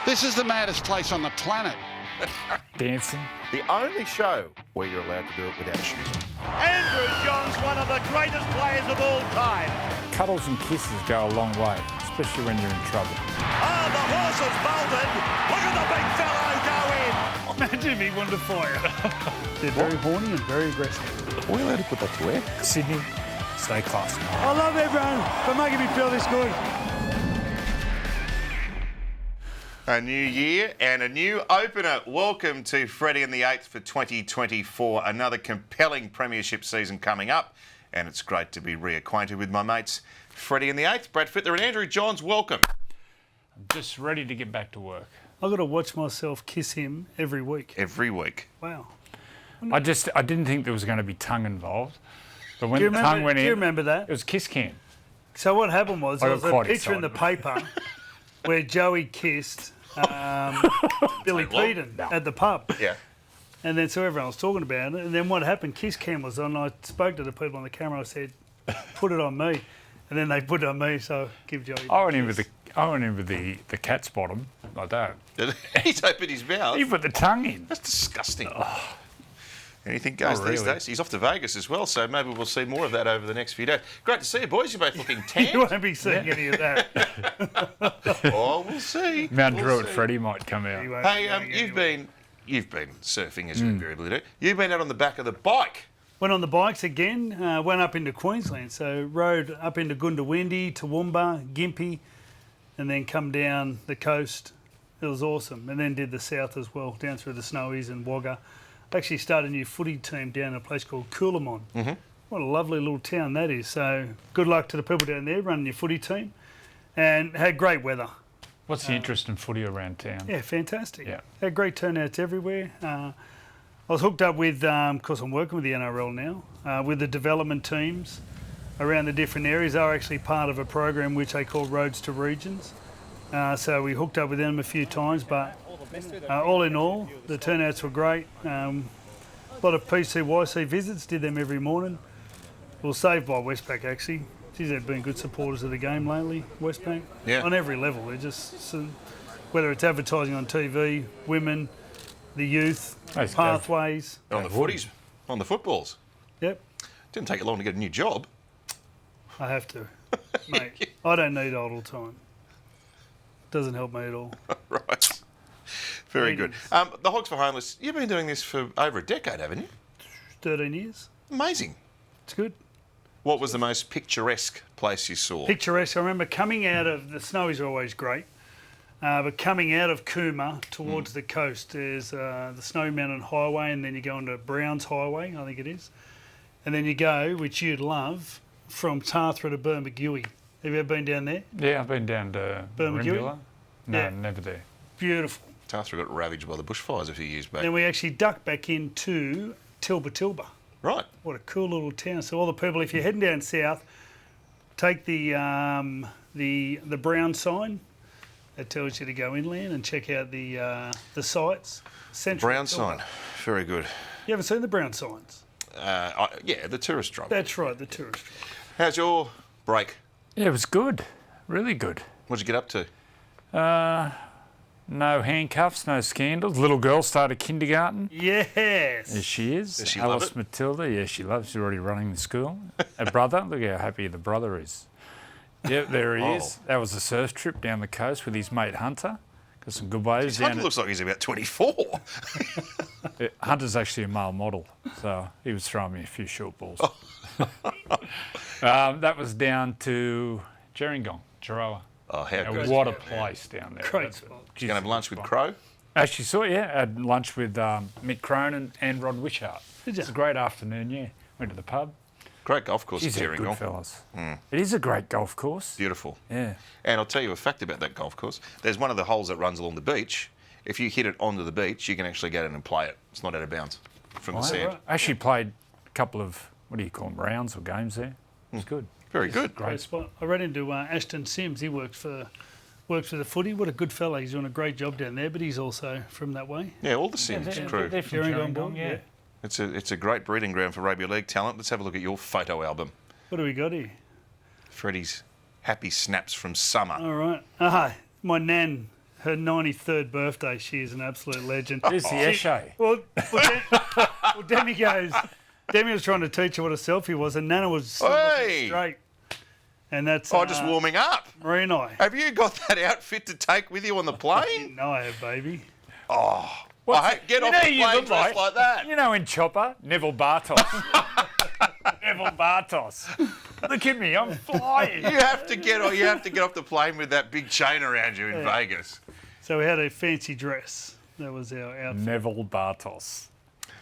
This is the maddest place on the planet. Dancing. The only show where you're allowed to do it without shoes on. Andrew Johns, one of the greatest players of all time. Cuddles and kisses go a long way, especially when you're in trouble. Oh, the horse has bolted. Look at the big fellow go in. Imagine if he wanted to fire. They're very horny and very aggressive. Are we allowed to put that to wear? Sydney, stay classy. I love everyone for making me feel this good. A new year and a new opener. Welcome to Freddy the Eighth for 2024. Another compelling Premiership season coming up, and it's great to be reacquainted with my mates Freddy the Eighth, Brad Fittler and Andrew Johns. Welcome. I'm just ready to get back to work. I've got to watch myself kiss him every week. Every week. Wow. I didn't think there was going to be tongue involved, but when Do you the remember, tongue went do in, you remember that? it was kiss cam. So what happened was I there got was a quite picture in the paper where Joey kissed Billy Peden at the pub. Yeah. And then so everyone was talking about it. And then what happened, kiss cam was on. I spoke to the people on the camera. I said, put it on me. And then they put it on me, so give Joey I went in with the cat's bottom like that. He's opened his mouth. He put the tongue in. That's disgusting. Anything goes Oh, these really? days. He's off to Vegas as well, so maybe we'll see more of that over the next few days. Great to see you, boys. You're both looking tanned. You won't be seeing any of that. Oh, we'll see. Mount We'll Druitt see. Freddie might come out. You won't be Hey, going anywhere. you've been surfing as you invariably do. You've been out on the back of the bike. Went on the bikes again, went up into Queensland. So rode up into Goondiwindi, Toowoomba, Gympie, and then come down the coast. It was awesome. And then did the south as well, down through the Snowies and Wagga. Actually started a new footy team down in a place called Coolamon. Mm-hmm. What a lovely little town that is. So good luck to the people down there running your footy team. And had great weather. What's the interest in footy around town? Yeah, fantastic. Yeah. Had great turnouts everywhere. I was hooked up with, of course I'm working with the NRL now, with the development teams around the different areas. They're actually part of a program which they call Roads to Regions. So we hooked up with them a few times, but all in all, the turnouts were great. A lot of PCYC visits, did them every morning. We were saved by Westpac actually. Geez, they've been good supporters of the game lately, Westpac. Yeah. On every level. They're just, whether it's advertising on TV, women, the youth, Nice, pathways. On the footies, on the footballs. Yep, Didn't take you long to get a new job. I have to. Mate, I don't need idle time. Doesn't help me at all. Right. Very good. The Hogs for Homeless, you've been doing this for over a decade, haven't you? 13 years. Amazing. It's good. What was the most picturesque place you saw? Picturesque. I remember coming out of, the Snowies are always great, but coming out of Cooma towards the coast, there's the Snowy Mountain Highway, and then you go onto Browns Highway, I think it is. And then you go, which you'd love, from Tarthra to Bermagui. Have you ever been down there? Yeah, I've been down to Bermagui? Rimbula. No, Yeah. never there. Beautiful. Tarthra got ravaged by the bushfires a few years back. Then we actually ducked back into Tilba. Right. What a cool little town. So all the people, if you're heading down south, take the brown sign that tells you to go inland and check out the sites. Central Brown Tilba. sign. Very good. You haven't seen the brown signs? Yeah, the tourist drop. That's right, the tourist. How's your break? Yeah, it was good. Really good. What'd you get up to? No handcuffs, no scandals. Little girl started kindergarten. Yes. There she is. Does she love Alice it? Matilda. Yeah, she loves. She's already running the school. Her brother. Look how happy the brother is. Yep, there he is. That was a surf trip down the coast with his mate Hunter. Got some good waves down. Hunter looks like he's about 24. Hunter's actually a male model, so he was throwing me a few short balls. That was down to Gerringong, Chiroa. Oh, how And good. what a place down there. Great That's- spot. You going to have lunch with Crow? Actually saw, yeah, had lunch with Mick Cronin and Rod Wishart. Did ya? It's a great afternoon, yeah. Went to the pub. Great golf course, These are Gerringong. good fellas. It is a great golf course. Beautiful. Yeah. And I'll tell you a fact about that golf course. There's one of the holes that runs along the beach. If you hit it onto the beach, you can actually get in and play it. It's not out of bounds from the sand. right. I actually played a couple of, what do you call them, rounds or games there. It's good. Very good. Great spot. I ran into Ashton Sims. He works for the footy. What a good fella. He's doing a great job down there, but he's also from that way. Yeah, all the Sims crew. They're from Gerringong, Gerringong, yeah. It's a great breeding ground for rugby league talent. Let's have a look at your photo album. What do we got here? Freddie's happy snaps from summer. All right. My nan her 93rd birthday. She is an absolute legend. Who's the Eshe? Well, Demi goes. Demi was trying to teach her what a selfie was, and Nana was Hey! straight. And that's Just warming up. Marie and I. Have you got that outfit to take with you on the plane? No, I have, baby. Get off the plane dressed like that. You know, in Chopper, Neville Bartos. Neville Bartos. Look at me, I'm flying. You have to get off the plane with that big chain around you in Vegas. So we had a fancy dress. That was our outfit. Neville Bartos.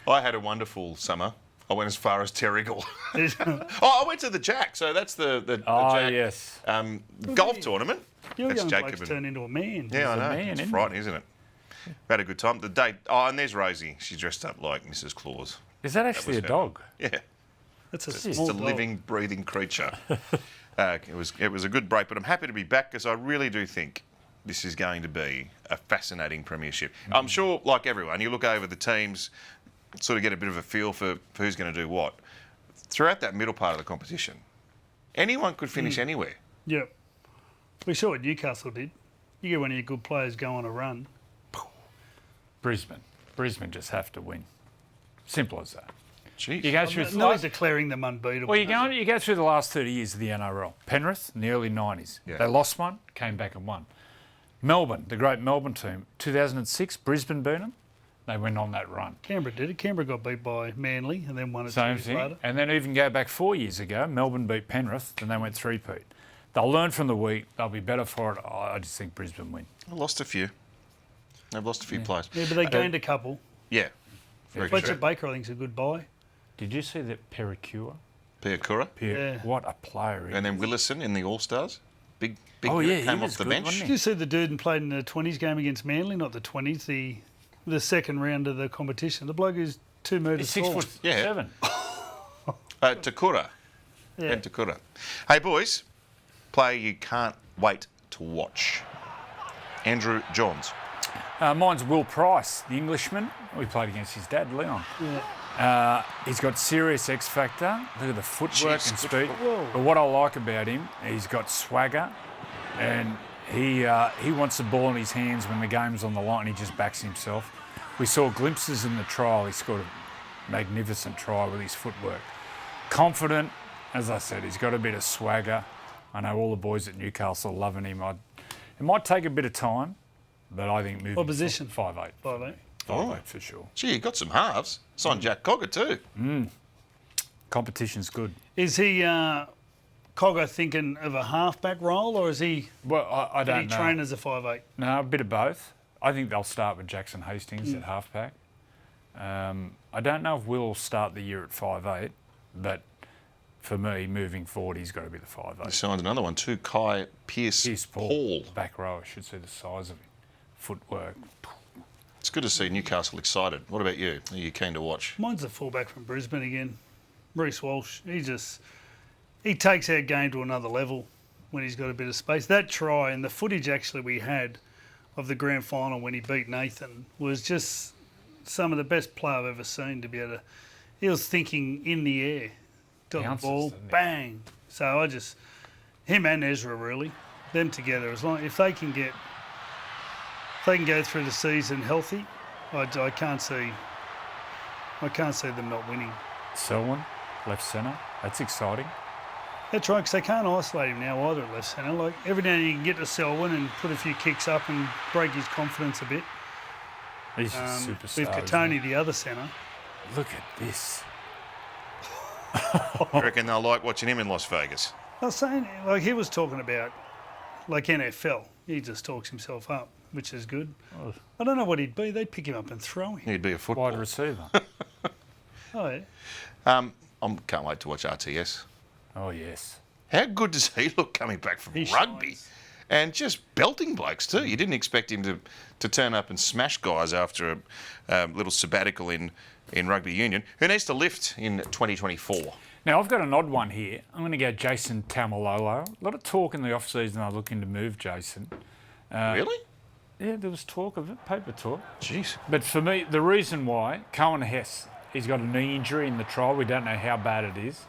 I had a wonderful summer. I went as far as Terrigal. I went to the Jack. So that's the Jack yes. golf tournament. Your That's young Jacob bloke's and- turned into a man. Yeah, I know. man, It's isn't frightening, isn't it? We had a good time. The day. Oh, and there's Rosie. She's dressed up like Mrs. Claus. Is that actually a her. dog? Yeah, That's a it's small a dog. living, breathing creature. It was a good break, but I'm happy to be back because I really do think this is going to be a fascinating premiership. I'm sure, like everyone, you look over the teams, sort of get a bit of a feel for who's going to do what. Throughout that middle part of the competition, anyone could finish anywhere. Yep. We saw what Newcastle did. You get one of your good players go on a run. Brisbane just have to win. Simple as that. Jeez. You go through. No, he's declaring them unbeatable. Well, you go through the last 30 years of the NRL. Penrith in the early 90s. Yeah. They lost one, came back and won. Melbourne, the great Melbourne team, 2006, Brisbane beat them. They went on that run. Canberra did it. Canberra got beat by Manly and then won it 2 Same years thing. later. And then even go back 4 years ago, Melbourne beat Penrith, and they went three-peat. They'll learn from the week. They'll be better for it. I just think Brisbane win. I lost a few. They've lost a few players. Yeah, but they gained a couple. Yeah. Very Fletcher true. Baker, I think, is a good buy. Did you see that Pericure? Piakura. Yeah. What a player he And then is. Willison in the All-Stars. Big Oh, yeah, he came was off the good, bench. wasn't Did he? you see the dude and played in the 20s game against Manly? Not the 20s, the second round of the competition. The bloke is 2 metres He's tall. 6'7". Takura. Yeah. Ben Takura. Hey, boys. Player you can't wait to watch. Andrew Johns. Mine's Will Price, the Englishman. We played against his dad, Leon. He's got serious X factor. Look at the footwork Jeez, and good speed. football. But what I like about him, he's got swagger, and he wants the ball in his hands when the game's on the line. And he just backs himself. We saw glimpses in the trial. He scored a magnificent try with his footwork. Confident, as I said, he's got a bit of swagger. I know all the boys at Newcastle are loving him. It might take a bit of time, but I think moving What position? 5'8". 5'8". 5'8" for sure. Gee, you got some halves. Signed Jack Cogger too. Competition's good. Is he Cogger thinking of a halfback role, or is he Well, I did he don't know. train as a 5'8"? No, a bit of both. I think they'll start with Jackson Hastings at halfback. I don't know if Will start the year at 5'8", but for me, moving forward, he's got to be the 5'8". He signed another one too. Kai Pearce Paul. Back row, I should see the size of him. Footwork. It's good to see Newcastle excited. What about you? Are you keen to watch? Mine's the fullback from Brisbane again, Reece Walsh. He takes our game to another level when he's got a bit of space. That try and the footage actually we had of the grand final when he beat Nathan was just some of the best play I've ever seen. To be able to, he was thinking in the air, got Bounces, the ball, doesn't he? bang. So him and Ezra really, them together. If they can go through the season healthy, I can't see them not winning. Selwyn, left centre. That's exciting. That's right, because they can't isolate him now either at left centre. Like every now and then you can get to Selwyn and put a few kicks up and break his confidence a bit. He's a superstar. With isn't Katoni, the other centre. he? Look at this. I reckon they'll like watching him in Las Vegas. I was saying, like he was talking about, like NFL. He just talks himself up, which is good. I don't know what he'd be. They'd pick him up and throw him. He'd be a football. Wide receiver. Oh yeah. I can't wait to watch RTS. Oh, yes. How good does he look coming back from He rugby? shines. And just belting blokes too. You didn't expect him to turn up and smash guys after a little sabbatical in rugby union. Who needs to lift in 2024? Now, I've got an odd one here. I'm going to go Jason Taumalolo. A lot of talk in the off-season. I'm looking to move Jason. Really? Yeah, there was talk of it, paper talk. Jeez. But for me, the reason why, Cohen Hess, he's got a knee injury in the trial. We don't know how bad it is.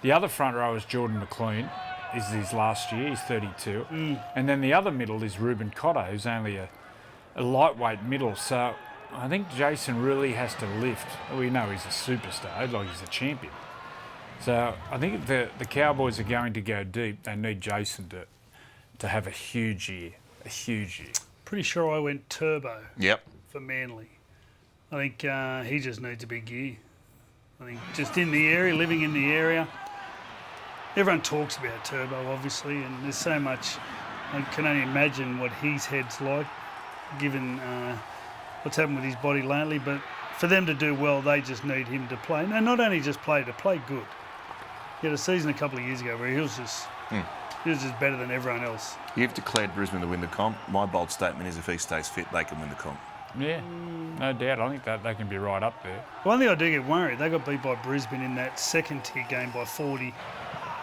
The other front row is Jordan McLean. This is his last year. He's 32. And then the other middle is Ruben Cotter, who's only a a lightweight middle. So I think Jason really has to lift. We know he's a superstar, like he's a champion. So I think if the Cowboys are going to go deep, they need Jason to have a huge year. A huge year. Pretty sure I went turbo Yep. for Manly. I think he just needs a big year. I think just in the area, living in the area. Everyone talks about turbo, obviously, and there's so much. I can only imagine what his head's like, given what's happened with his body lately. But for them to do well, they just need him to play. And not only just play, to play good. He had a season a couple of years ago where he was just better than everyone else. You've declared Brisbane to win the comp. My bold statement is if he stays fit, they can win the comp. Yeah, no doubt. I think that they can be right up there. One thing I do get worried, they got beat by Brisbane in that second-tier game by 40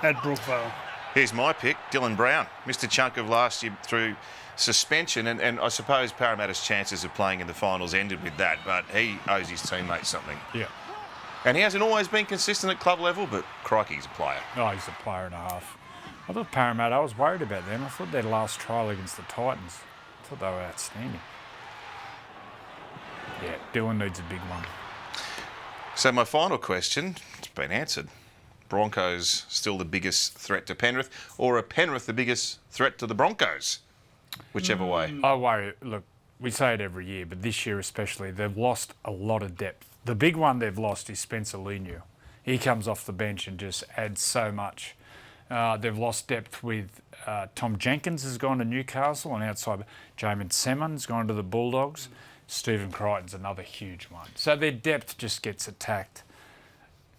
at Brookvale. Here's my pick, Dylan Brown. Missed a chunk of last year through suspension, and I suppose Parramatta's chances of playing in the finals ended with that, but he owes his teammates something. Yeah. And he hasn't always been consistent at club level, but crikey, he's a player. Oh, he's a player and a half. I thought Parramatta, I was worried about them. I thought their last trial against the Titans, I thought they were outstanding. Yeah, Dylan needs a big one. So my final question, it's been answered. Broncos still the biggest threat to Penrith, or are Penrith the biggest threat to the Broncos? Whichever way. I worry, look, we say it every year, but this year especially, they've lost a lot of depth. The big one they've lost is Spencer Leniu. He comes off the bench and just adds so much. They've lost depth with Tom Jenkins has gone to Newcastle, and outside Jamin Salmon's gone to the Bulldogs. Stephen Crichton's another huge one. So their depth just gets attacked.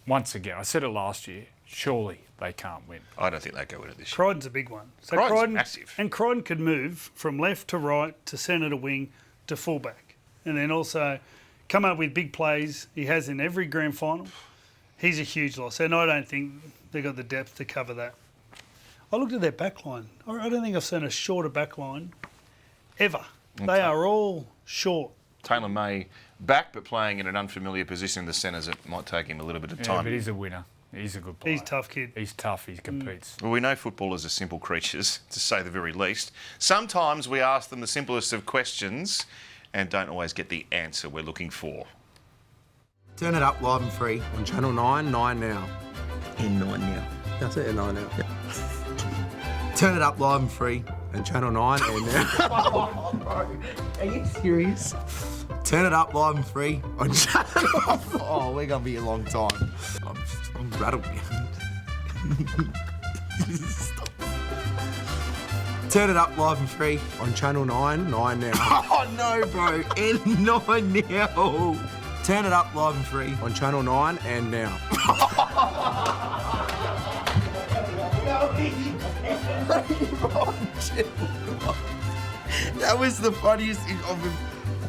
Once again, I said it last year, surely they can't win. I don't think they go win it this year. Crichton's a big one. So Crichton's massive. And Crichton could move from left to right to centre to wing to fullback. And then also come up with big plays he has in every grand final. He's a huge loss. And I don't think they've got the depth to cover that. I looked at their backline. I don't think I've seen a shorter backline ever. Okay. They are all short. Taylor May back, but playing in an unfamiliar position in the centres. It might take him a little bit of time. Yeah, but he's a winner. He's a good player. He's a tough kid. He's tough. He competes. Well, we know footballers are simple creatures, to say the very least. Sometimes we ask them the simplest of questions and don't always get the answer we're looking for. Turn it up live and free on Channel 9, 9 now. N9 now. That's it, N9 now. Yep. Turn it up live and free on Channel 9 and now. Are you serious? Turn it up live and free on Channel 9. Oh, we're going to be a long time. I'm rattled behind. Stop. Turn it up live and free on Channel 9, 9 now. Oh, no, bro. N9 now. Turn it up live and free on Channel 9 and now. That was the funniest thing of him.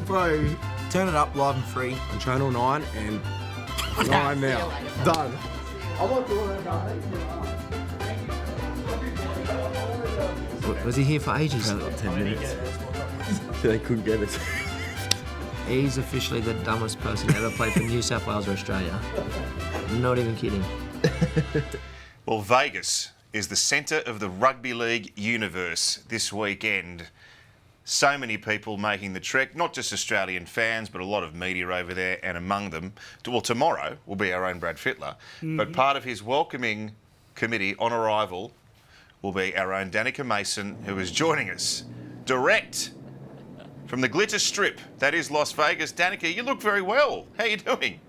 Bro, turn it up live and free on Channel 9 and 9 now. Done. I'm not doing that. Was he here for ages? About 10 minutes. They couldn't get it. He's officially the dumbest person to ever play for New South Wales or Australia. Not even kidding. Well, Vegas is the centre of the rugby league universe this weekend. So many people making the trek, not just Australian fans, but a lot of media over there, and among them, well, tomorrow will be our own Brad Fittler, but part of his welcoming committee on arrival will be our own Danica Mason, who is joining us direct from the glitter strip that is Las Vegas. Danica, you look very well. How are you doing?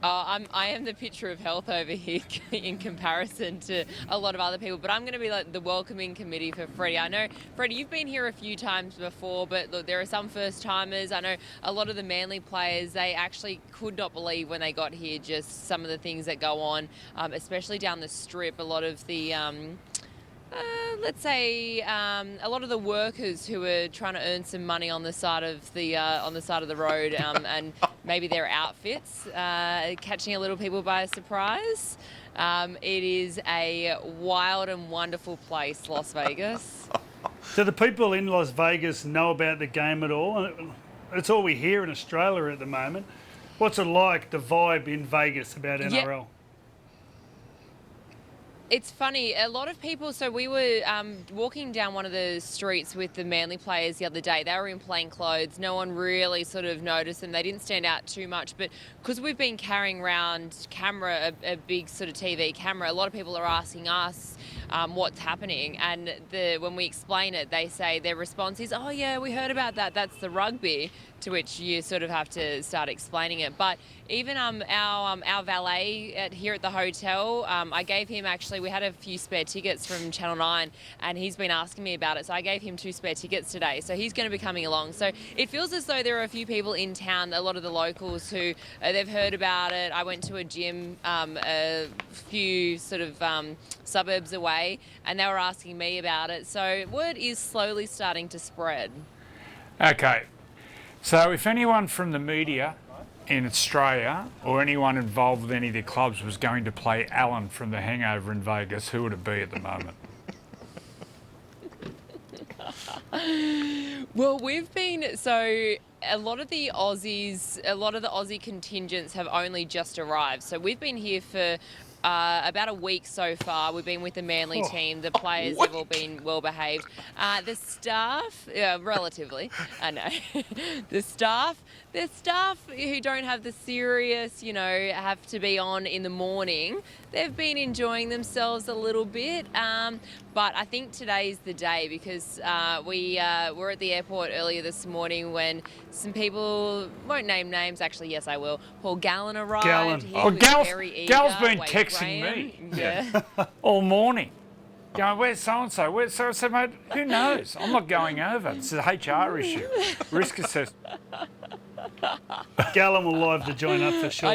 I am the picture of health over here in comparison to a lot of other people, but I'm going to be like the welcoming committee for Freddie. I know, Freddie, you've been here a few times before, but look, there are some first-timers. I know a lot of the Manly players, they actually could not believe when they got here just some of the things that go on, especially down the strip. A lot of the... let's say a lot of the workers who are trying to earn some money on the side of the road, and maybe their outfits catching a little people by surprise. It is a wild and wonderful place, Las Vegas. Do the people in Las Vegas know about the game at all? It's all we hear in Australia at the moment. What's it like, the vibe in Vegas about NRL? It's funny, a lot of people, so we were walking down one of the streets with the Manly players the other day. They were in plain clothes. No one really sort of noticed them. They didn't stand out too much. But because we've been carrying around a big sort of TV camera, a lot of people are asking us what's happening. And when we explain it, they say their response is, oh yeah, we heard about that. That's the rugby. To which you sort of have to start explaining it. But even our valet here at the hotel, I gave him, actually, we had a few spare tickets from Channel 9 and he's been asking me about it. So I gave him 2 spare tickets today. So he's going to be coming along. So it feels as though there are a few people in town, a lot of the locals who they've heard about it. I went to a gym a few sort of suburbs away and they were asking me about it. So word is slowly starting to spread. Okay. So if anyone from the media in Australia or anyone involved with any of the clubs was going to play Alan from The Hangover in Vegas, who would it be at the moment? Well, a lot of the Aussie contingents have only just arrived. So we've been here for about a week so far. We've been with the Manly team. The players have all been well behaved. The staff, relatively, I know. The staff who don't have the serious, have to be on in the morning. They've been enjoying themselves a little bit. But I think today's the day because we were at the airport earlier this morning when some people, won't name names, actually, yes, I will. Paul Gallen arrived. Gal's been texting me all morning. Going, where's so-and-so? So I said, mate, who knows? I'm not going over. It's an HR issue. Risk assessment. Gallen will live to join up for sure.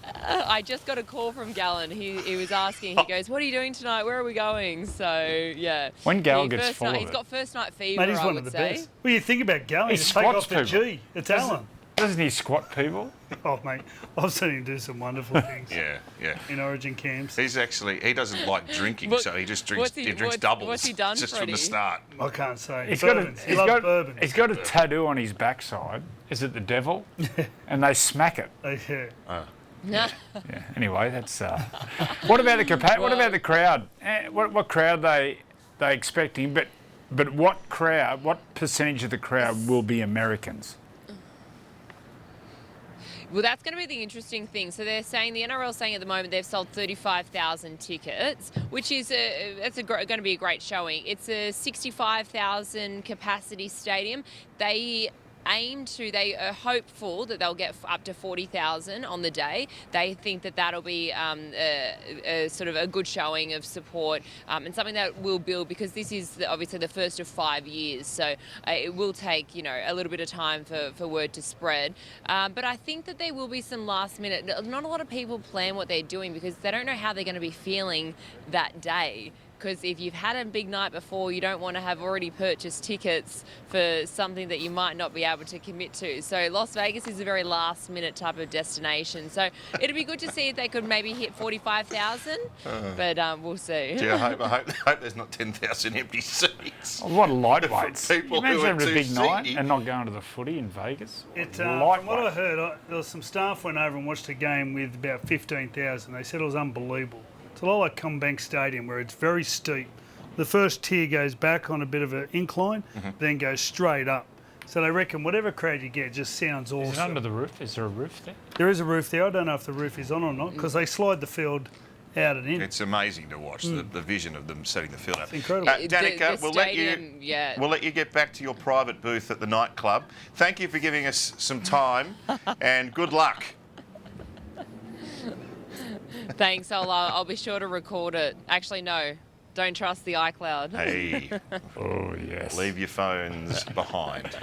I just got a call from Gallen. He was asking, he goes, what are you doing tonight? Where are we going? So, yeah. When Gal gets full of it. He's got first night fever, Mate, he's one of the best. Well, you think about Gallen, he just take off the people. G. It's Alan. Doesn't he squat people? Oh, mate, I've seen him do some wonderful things. Yeah. In Origin camps. He doesn't like drinking, so he just drinks doubles. What's he done, just Freddy? from the start. I can't say. He loves bourbon. He's got a tattoo on his backside. Is it the devil? And they smack it. Yeah. Anyway, that's. What about the crowd? What crowd they expecting? But what crowd? What percentage of the crowd will be Americans? Well, that's going to be the interesting thing. So they're saying, the NRL is saying at the moment they've sold 35,000 tickets, which is going to be a great showing. It's a 65,000 capacity stadium. They are hopeful that they'll get up to 40,000 on the day. They think that that'll be a sort of a good showing of support and something that will build, because this is obviously the first of 5 years. So it will take, a little bit of time for word to spread. But I think that there will be some last minute, not a lot of people plan what they're doing because they don't know how they're going to be feeling that day. Because if you've had a big night before, you don't want to have already purchased tickets for something that you might not be able to commit to. So Las Vegas is a very last-minute type of destination. So it'd be good to see if they could maybe hit 45,000, but we'll see. Gee, I hope there's not 10,000 empty seats. A lot of lightweights. People Imagine who are having a big too night seedy. and not going to the footy in Vegas. From what I heard, there was some staff went over and watched a game with about 15,000. They said it was unbelievable. It's a lot like Combank Stadium where it's very steep. The first tier goes back on a bit of an incline, then goes straight up. So they reckon whatever crowd you get just sounds awesome. Is it under the roof? Is there a roof there? There is a roof there. I don't know if the roof is on or not because they slide the field out and in. It's amazing to watch the vision of them setting the field up. It's incredible. Danica, the stadium, we'll let you get back to your private booth at the nightclub. Thank you for giving us some time and good luck. Thanks. I'll be sure to record it. Actually, no. Don't trust the iCloud. Hey. Oh, yes. Leave your phones behind.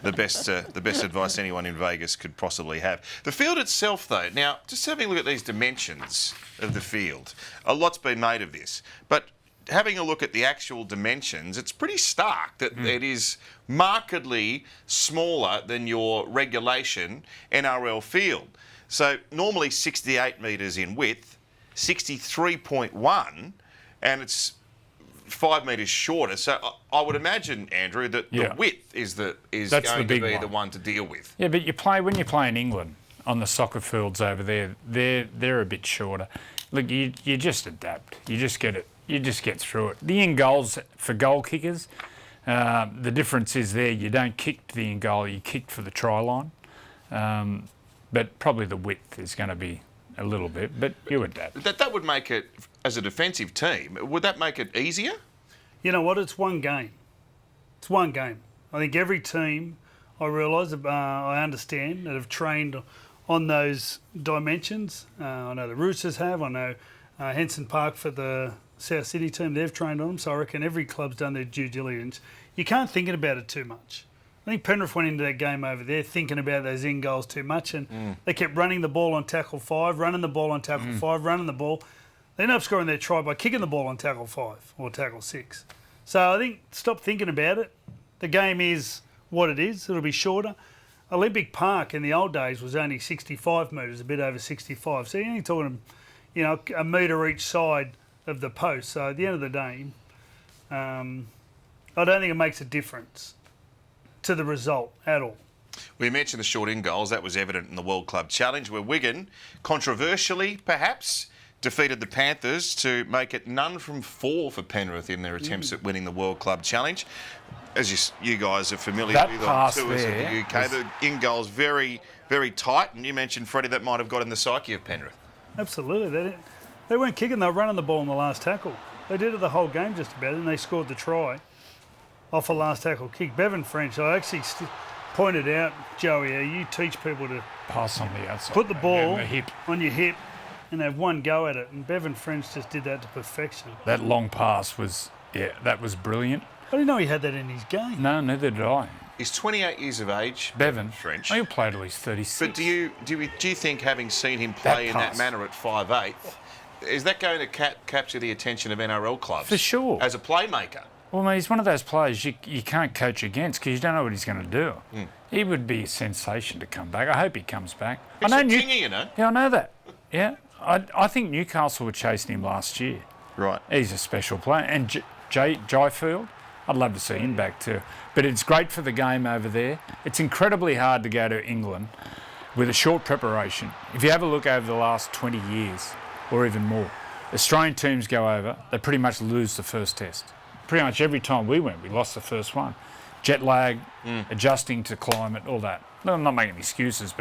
The best advice anyone in Vegas could possibly have. The field itself, though, now, just having a look at these dimensions of the field, a lot's been made of this, but having a look at the actual dimensions, it's pretty stark that it is markedly smaller than your regulation NRL field. So normally 68 metres in width, 63.1, and it's 5 metres shorter. So I would imagine, Andrew, that the width is going to be the one to deal with. Yeah, but when you play in England on the soccer fields over there, they're a bit shorter. Look, you just adapt. You just get it. You just get through it. The in goals for goal kickers, the difference is there. You don't kick to the in goal. You kick for the try line. But probably the width is going to be a little bit. But you adapt. That would make it, as a defensive team, would that make it easier? You know what? It's one game. It's one game. I think every team, I realise, I understand, that have trained on those dimensions. I know the Roosters have. I know Henson Park for the South City team, they've trained on them. So I reckon every club's done their due diligence. You can't think about it too much. I think Penrith went into that game over there thinking about those in goals too much, and they kept running the ball on tackle 5, running the ball on tackle 5, running the ball. They ended up scoring their try by kicking the ball on tackle 5 or tackle 6. So I think stop thinking about it. The game is what it is. It'll be shorter. Olympic Park in the old days was only 65 metres, a bit over 65. So you're only talking, a metre each side of the post. So at the end of the day, I don't think it makes a difference to the result at all. We mentioned the short in goals. That was evident in the World Club Challenge, where Wigan, controversially perhaps, defeated the Panthers to make it none from 4 for Penrith in their attempts at winning the World Club Challenge. As you guys are familiar That with pass on tours of there the UK, the in goals very, very tight. And you mentioned, Freddie, that might have got in the psyche of Penrith. Absolutely. They weren't kicking, they were running the ball in the last tackle. They did it the whole game just about, and they scored the try off a last tackle kick. Bevan French, I actually pointed out, Joey, you teach people to Pass on the outside. put the ball the hip. on your hip and have one go at it. And Bevan French just did that to perfection. That long pass was, that was brilliant. I didn't know he had that in his game. No, neither did I. He's 28 years of age, Bevan French. He'll play till he's 36. But do you think, having seen him play in that pass. manner at 5'8", is that going to capture the attention of NRL clubs? For sure. As a playmaker? Well, mate, he's one of those players you can't coach against because you don't know what he's going to do. He would be a sensation to come back. I hope he comes back. He's a kingy, you know. Yeah, I know that. Yeah, I think Newcastle were chasing him last year. Right. He's a special player. And Jyfield, I'd love to see him back too. But it's great for the game over there. It's incredibly hard to go to England with a short preparation. If you have a look over the last 20 years or even more, Australian teams go over, they pretty much lose the first test. Pretty much every time we went, we lost the first one. Jet lag, adjusting to climate, all that. No, I'm not making excuses,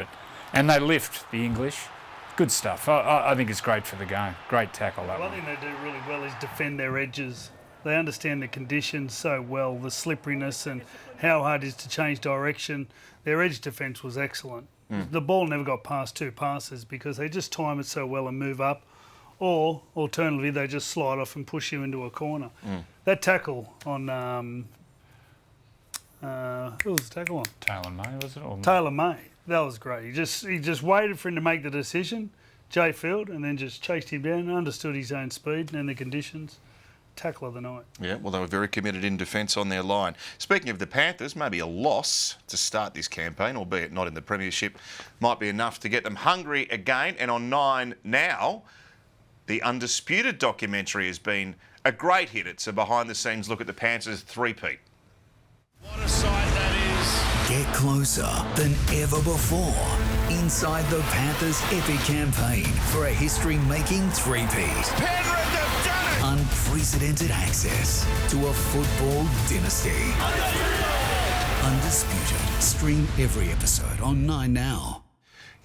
and they lift the English. Good stuff. I think it's great for the game. Great tackle, that One one. thing they do really well is defend their edges. They understand the conditions so well, the slipperiness and how hard it is to change direction. Their edge defence was excellent. The ball never got past 2 passes because they just time it so well and move up. Or, alternatively, they just slide off and push you into a corner. That tackle on... who was the tackle on? Taylor May, was it? Or Taylor May. That was great. He just waited for him to make the decision, Jyfield, and then just chased him down, understood his own speed and the conditions. Tackle of the night. Yeah, well, they were very committed in defence on their line. Speaking of the Panthers, maybe a loss to start this campaign, albeit not in the Premiership, might be enough to get them hungry again. And on 9 now, the Undisputed documentary has been a great hit. It's a behind-the-scenes look at the Panthers three-peat. What a sight that is. Get closer than ever before inside the Panthers' epic campaign for a history-making three-peat. Penrith have done it. Unprecedented access to a football dynasty. Undisputed. Stream every episode on 9 now.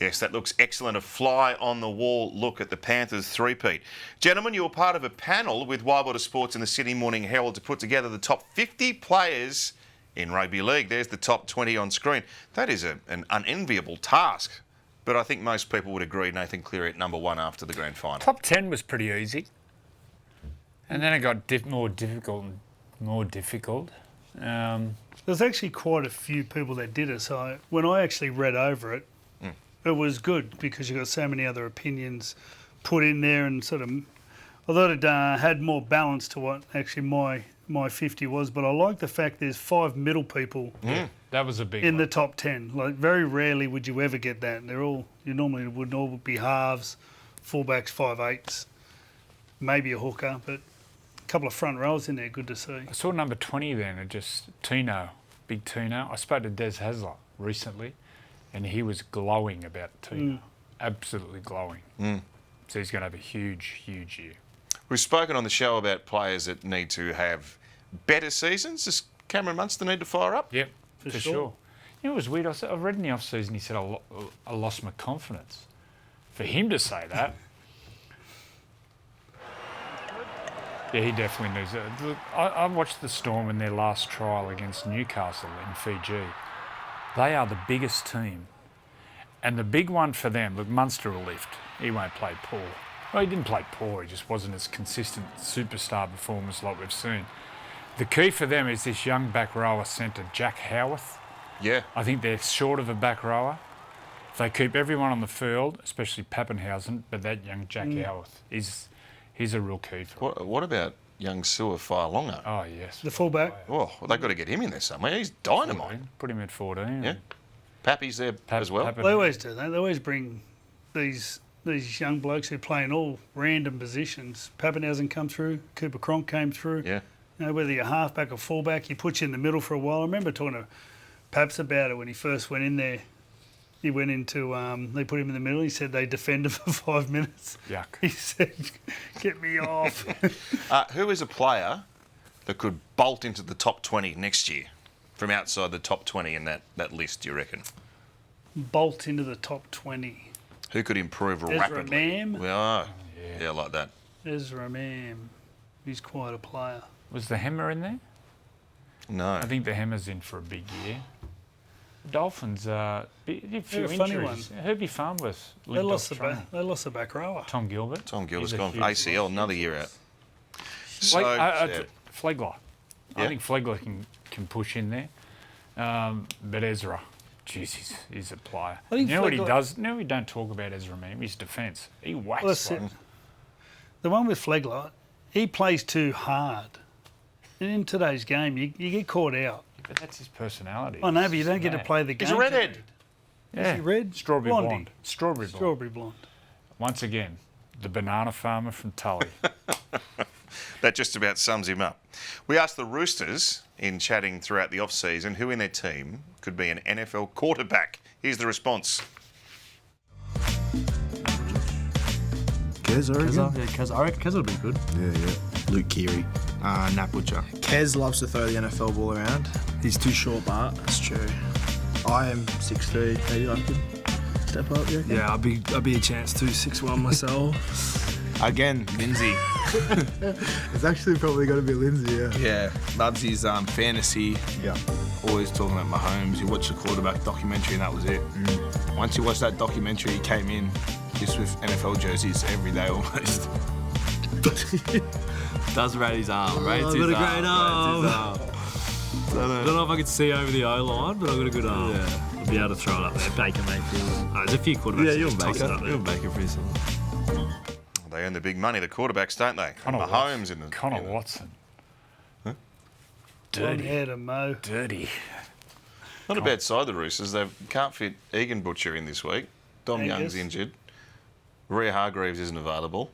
Yes, that looks excellent. A fly-on-the-wall look at the Panthers three-peat. Gentlemen, you were part of a panel with Widewater Sports and the Sydney Morning Herald to put together the top 50 players in rugby league. There's the top 20 on screen. That is an unenviable task. But I think most people would agree Nathan Cleary at number 1 after the grand final. Top 10 was pretty easy. And then it got more difficult and more difficult. There's actually quite a few people that did it. So when I actually read over it, it was good because you got so many other opinions put in there and sort of... I thought it had more balance to what actually my 50 was, but I like the fact there's 5 middle people That was a big in one. the top 10. Like, very rarely would you ever get that. You normally would all be halves, fullbacks, 5'8s, maybe a hooker, but a couple of front rows in there, good to see. I saw number 20 then, Tino, big Tino. I spoke to Des Hasler recently, and he was glowing about Tino. Absolutely glowing. So he's going to have a huge, huge year. We've spoken on the show about players that need to have better seasons. Does Cameron Munster need to fire up? Yep, for sure. You know, it was weird. I read in the off-season he said, I lost my confidence. For him to say that, yeah, he definitely needs it. I watched the Storm in their last trial against Newcastle in Fiji. They are the biggest team. And the big one for them, look, Munster will lift. He won't play poor. Well, he didn't play poor. He just wasn't as consistent superstar performance like we've seen. The key for them is this young back rower centre, Jack Howarth. Yeah. I think they're short of a back rower. If they keep everyone on the field, especially Pappenhausen, but that young Jack Howarth, he's a real key for it. What about young Sua Failonga? Oh, yes. The fullback. Oh, well, they've got to get him in there somewhere. He's dynamite. Put him at 14. Yeah. Pappy's there as well. They always do that. They always bring these young blokes who play in all random positions. Pappenhausen come through. Cooper Cronk came through. Yeah. You know, whether you're halfback or fullback, he puts you in the middle for a while. I remember talking to Paps about it when he first went in there. He went into, they put him in the middle. He said they defend him for 5 minutes. Yuck. He said, get me off. Who is a player that could bolt into the top 20 next year from outside the top 20 in that list, do you reckon? Bolt into the top 20. Who could improve Ezra rapidly? Mam. Well, yeah, like that. Ezra Mam. He's quite a player. Was the Hammer in there? No. I think the Hammer's in for a big year. Dolphins, a few They're a funny injuries. Herbie Farnworth. They lost the back rower. Tom Gilbert. Tom Gilbert's gone for ACL, another year out. So, Flegler. I think Flegler can push in there. But Ezra, jeez, he's a player. You know what he does? No, we don't talk about Ezra, man. His defence. He whacks one. The one with Flegler, he plays too hard. And in today's game, you get caught out. But that's his personality. I know, but you don't get to play the game. He's a redhead. Yeah. Is he red? Strawberry Blondie. blonde. Strawberry blonde. Strawberry blonde. Once again, the banana farmer from Tully. That just about sums him up. We asked the Roosters, in chatting throughout the off-season, who in their team could be an NFL quarterback. Here's the response. Kez, I reckon. Yeah, Kez. I reckon Kez will be good. Yeah. Luke Keary. Nat Butcher. Kez loves to throw the NFL ball around. He's too short, Bart. That's true. I am 6'3". Maybe I could step up, you reckon? Yeah, I'll be a chance to 6'1" myself. Again, Lindsay. It's actually probably got to be Lindsay, yeah. Yeah, loves his fantasy. Yeah. Always talking about Mahomes. You watch the quarterback documentary and that was it. Once you watch that documentary, he came in just with NFL jerseys every day almost. Does rate his arm. Rates I've his got a arm. great arm. I don't know if I could see over the O-line, but I've got a good arm. Yeah. I'll be able to throw it up there. Baker Mayfield. There's a few quarterbacks. Yeah, you'll Baker. You'll Baker pretty soon. They earn the big money, the quarterbacks, don't they? Mahomes in the... Connor Watson. Huh? Dirty. Mo. Dirty. Not a bad side, the Roosters. They can't fit Egan Butcher in this week. Dom Young's injured. Rhea Hargreaves isn't available.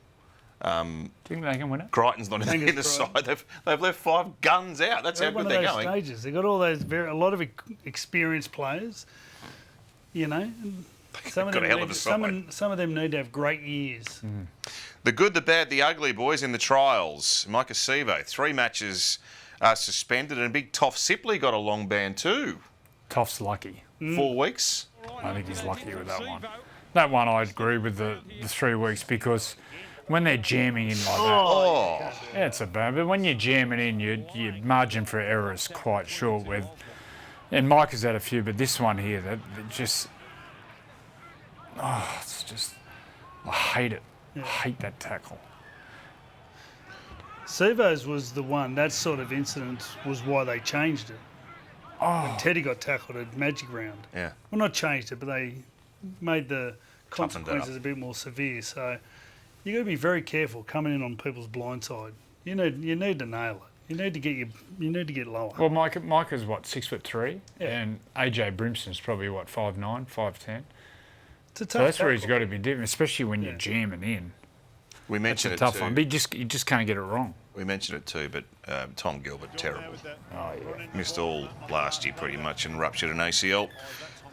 Do you think they can win it? Crichton's not in the side. They've left 5 guns out. That's how good they're going. Stages. They've got all those a lot of experienced players. You know, some of them need to have great years. The good, the bad, the ugly, boys, in the trials. Micah Sevo, 3 matches suspended, and big Toff Sipley got a long ban too. Toff's lucky. 4 weeks. I think he's lucky with that one. That one I agree with the 3 weeks, because when they're jamming in like that, yeah, it's a bad. But when you're jamming in, your margin for error is quite short. And Mike has had a few, but this one here, that just, it's just, I hate it. I hate that tackle. Sevo's was the one, that sort of incident was why they changed it. When Teddy got tackled at Magic Round. Yeah. Well, not changed it, but they made the consequences a bit more severe. So you got to be very careful coming in on people's blind side. You need to nail it. You need to get lower. Well, Micah's what, 6'3", and AJ Brimson's probably what, 5'9", 5'10". It's a tough so that's tackle. where he's got to be different, especially when you're jamming in. We mentioned it's a tough too. one, but you just can't get it wrong. We mentioned it too, but Tom Gilbert, terrible. Oh, yeah. Missed all last year pretty much and ruptured an ACL.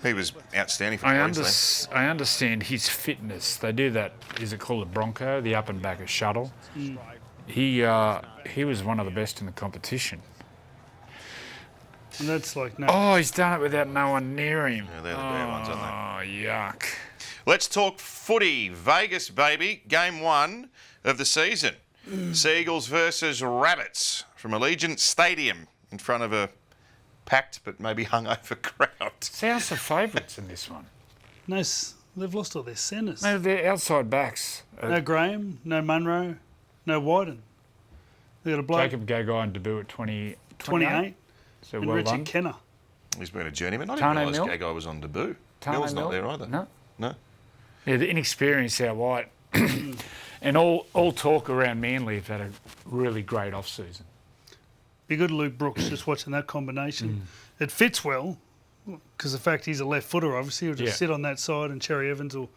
He was outstanding for Queensland. I understand his fitness. They do that. Is it called a Bronco? The up and back of shuttle. He was one of the best in the competition. And that's like no. Oh, he's done it without no one near him. Yeah, they're the bad ones, aren't Oh, yuck. Let's talk footy. Vegas, baby. Game 1 of the season. Seagulls versus Rabbits from Allegiant Stadium in front of a packed but maybe hungover crowd. Souths are favourites in this one. No, they've lost all their centres. No, they're outside backs. No Graham, no Munro, no Wyden. They got a bloke. Jacob Gagai on debut at 28. So and well Richard done. Kenner. He's been a journeyman. I didn't realise Gagai was on debut. Mill's not there either. No. No. Yeah, the inexperienced out wide. And all talk around Manly have had a really great off-season. Be good, Luke Brooks, just watching that combination. It fits well, because the fact he's a left footer, obviously, he'll just sit on that side and Cherry Evans will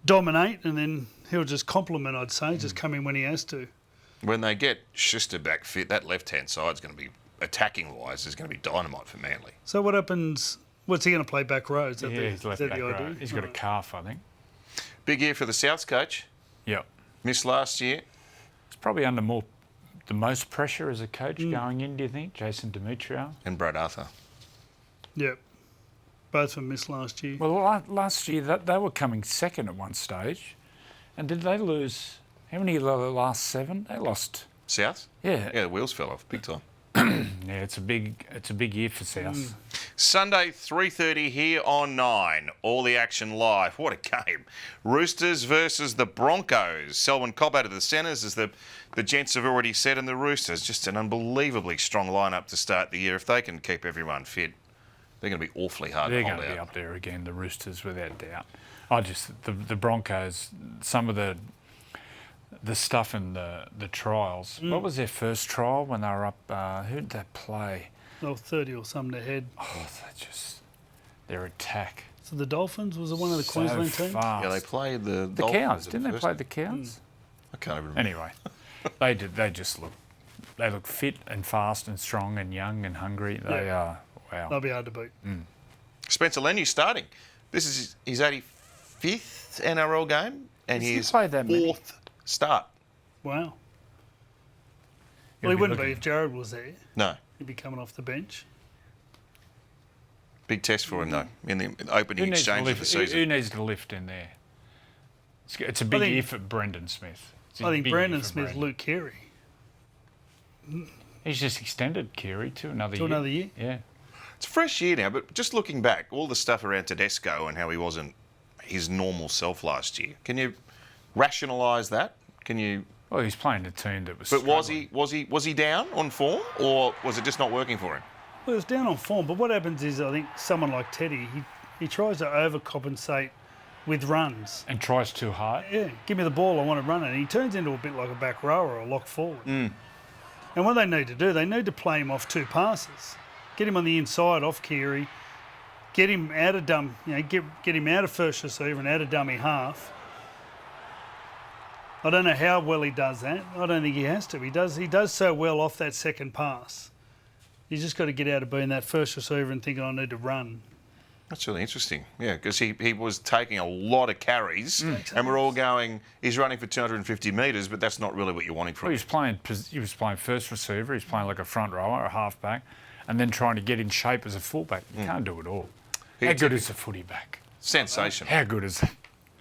dominate and then he'll just complement, I'd say, just come in when he has to. When they get Schuster back fit, that left-hand side's going to be, attacking-wise, is going to be dynamite for Manly. So what happens? What's he going to play back row? Is that He's left back row. idea? He's got a calf, I think. Big year for the Souths coach. Yep. Missed last year. It's probably under the most pressure as a coach going in, do you think? Jason Demetrio? And Brad Arthur. Yep. Both of them missed last year. Well, last year they were coming second at one stage. And did they lose? How many of the last 7? They lost. Souths? Yeah. Yeah, the wheels fell off big time. Yeah, it's a big year for South. Sunday, 3:30 here on 9. All the action live. What a game. Roosters versus the Broncos. Selwyn Cobb out of the centres, as the gents have already said, and the Roosters. Just an unbelievably strong lineup to start the year. If they can keep everyone fit, they're going to be awfully hard They're to hold going to be out. up there again, the Roosters, without doubt. The Broncos, some of the stuff in the trials. What was their first trial when they were up? Who did they play? 30 or something ahead. Oh, their attack. So the Dolphins was it one of the Queensland teams? Fast. Yeah, they played the The Dolphins Cows. at Didn't they first. play the Cows? I can't even remember. Anyway, they did. They look fit and fast and strong and young and hungry. They are. Wow. They'll be hard to beat. Spencer Leniu starting. This is his 85th NRL game and Has he his played that many? 4th start. Wow. You'll Well, he be wouldn't looking- be if Jared was there. No. He'd be coming off the bench. Big test for him, though, in the opening exchange of the season. Who needs to lift in there? It's a big year for Brendan Smith. It's a I think big year Brandon for Smith, Brendan. Luke Keary. He's just extended Keary to another year. To another year? Yeah. It's a fresh year now, but just looking back, all the stuff around Tedesco and how he wasn't his normal self last year. Can you rationalise that? Can you? Well, he's playing a team that was. But struggling. was he down on form, or was it just not working for him? Well, it's down on form, but what happens is I think someone like Teddy, he tries to overcompensate with runs. And tries too hard. Yeah, give me the ball, I want to run it. And he turns into a bit like a back rower or a lock forward. And what they need to do, they need to play him off 2 passes. Get him on the inside off Keary, get him out of get him out of first receiver and out of dummy half. I don't know how well he does that. I don't think he has to. He does so well off that second pass. He's just got to get out of being that first receiver and thinking I need to run. That's really interesting. Yeah, because he was taking a lot of carries, and we're all going, he's running for 250 metres, but that's not really what you're wanting from Well, him. he was playing first receiver. He's playing like a front rower, a half back, and then trying to get in shape as a fullback. You can't do it all. How good is a footy back? Sensational. How good is it?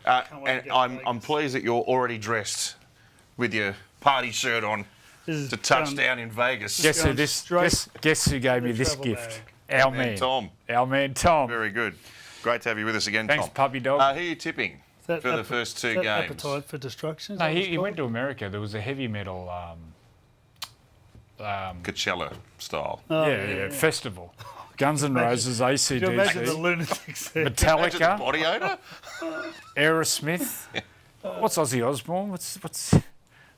And I'm pleased that you're already dressed with your party shirt on to touchdown in Vegas. Guess who gave me this gift? Our man Tom. Our man Tom. Very good. Great to have you with us again, Thanks, Tom. puppy dog. Who are you tipping That for the first 2 games? Appetite for destruction? No, he went to America. There was a heavy metal Coachella style. yeah, festival. Guns N' Roses, Can you imagine the AC/DC, lunatics there? Imagine the Metallica, body odour? Aerosmith. What's Ozzy Osbourne? What's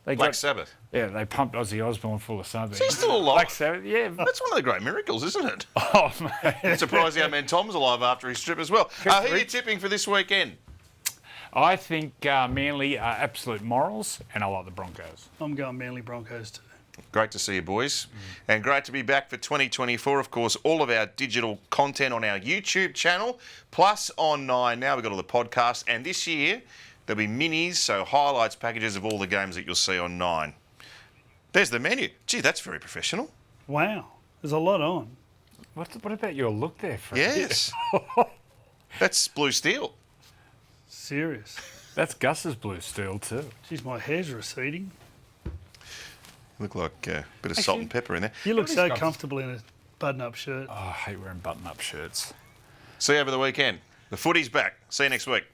they Black got? Sabbath. Yeah, they pumped Ozzy Osbourne full of something. Is he still alive? Black Sabbath, yeah. That's one of the great miracles, isn't it? Oh, mate. I'm surprised our man Tom's alive after his trip as well. Who are you tipping for this weekend? I think Manly are absolute morals, and I like the Broncos. I'm going Manly Broncos too. Great to see you, boys. And great to be back for 2024. Of course, all of our digital content on our YouTube channel, plus on 9. Now we've got all the podcasts. And this year, there'll be minis, so highlights packages of all the games that you'll see on 9. There's the menu. Gee, that's very professional. Wow. There's a lot on. What about your look there, Fred? Yes. That's blue steel. Serious. That's Gus's blue steel too. Geez, my hair's receding. Look like a bit of salt and pepper in there. You look so comfortable in a button-up shirt. Oh, I hate wearing button-up shirts. See you over the weekend. The footy's back. See you next week.